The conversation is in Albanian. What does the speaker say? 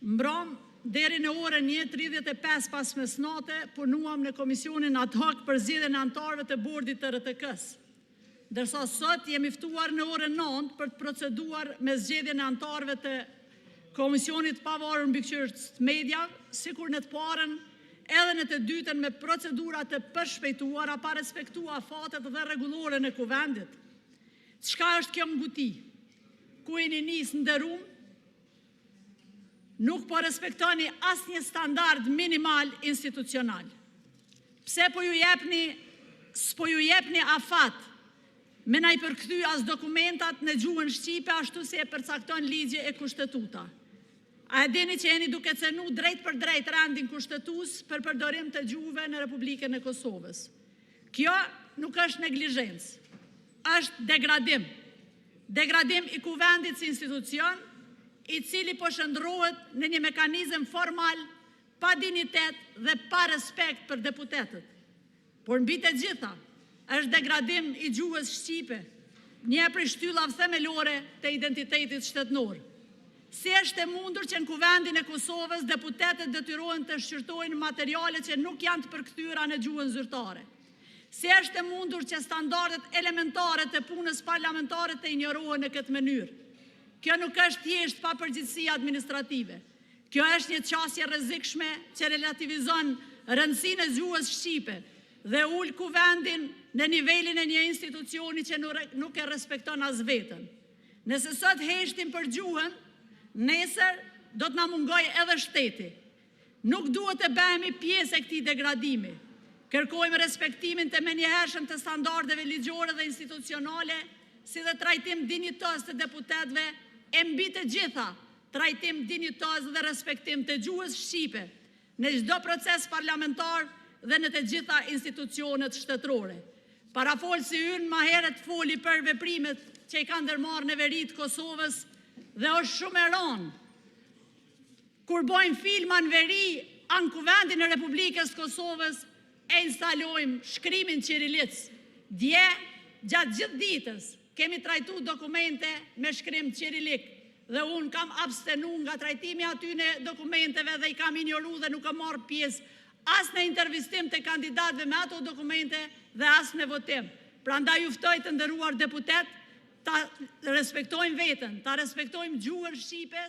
Mbram, deri në orën 1:35 pas mesnate, punuam në komisionin ad hoc për zgjedhjen e anëtarëve të bordit të RTK-s. Ndërsa sot jemi ftuar në orën 9 për të proceduar me zgjedhjen e anëtarëve të Komisionit pavarur mbikëqyrës media, sikur në të parën edhe në të dytën me procedura të përshpejtuara pa respektua fatet dhe rregullore në kuvendit. Çka është kjo nguti? Ku jeni nis nderuam? Nuk po respektoni asnjë standard minimal institucional. Pse s'po ju jepni afat me na i përkthy as dokumentat në gjuhën shqipe ashtu si e përcakton ligji e kushtetuta. A e dini që jeni duke cenu drejt për drejt rendin kushtetues për përdorim të gjuhëve në Republikën e Kosovës. Kjo nuk është neglizhencë, është degradim. Degradim i kuvendit si institucion, i cili po shndrohet në një mekanizëm formal, pa dinitet dhe pa respekt për deputetët. Por mbi të gjitha, është degradim i gjuhës shqipe, një prej shtyllave themelore të identitetit shtetënor. Si është e mundur që në kuvendin e Kosovës deputetët detyrohen të shqyrtojnë materiale që nuk janë të përkthyera në gjuhën zyrtare? Si është e mundur që standardet elementare të punës parlamentare të injorohen në këtë mënyrë? Kjo nuk është thjesht pa përgjegjësi administrative. Kjo është një qasje rrezikshme që relativizon rëndësinë e gjuhës shqipe dhe ul kuvendin në nivelin e një institucioni që nuk e respekton as veten. Nëse sot heshtim për gjuhën, nesër do të na mungoj edhe shteti. Nuk duhet të bëhemi pjesë e këtij degradimi. Kërkojmë respektimin të menjëhershëm të standardeve ligjore dhe institucionale, si dhe trajtim dinjitos të deputetëve, e mbi të gjitha trajtim dinjitos dhe respektim të gjuhës shqipe në çdo proces parlamentar dhe në të gjitha institucionet shtetërore. Parafolsi ynë ma herët foli për veprimet që i kanë ndërmarrë në veri të Kosovës dhe është shumë e rëndë. Kur bojmë filma në veri, anë kuvendin e Republikës Kosovës, e instalojmë shkrimin qirilic. Dje, gjatë gjithë ditës, kemi trajtu dokumente me shkrim qirilik dhe unë kam abstenu nga trajtimi aty në dokumenteve dhe i kam injoru dhe nuk kam marrë pjesë as në intervistim të kandidatëve me ato dokumente dhe as në votim. Prandaj ju ftoj të nderuar deputet, ta respektojmë veten, ta respektojmë gjuhën shqipe.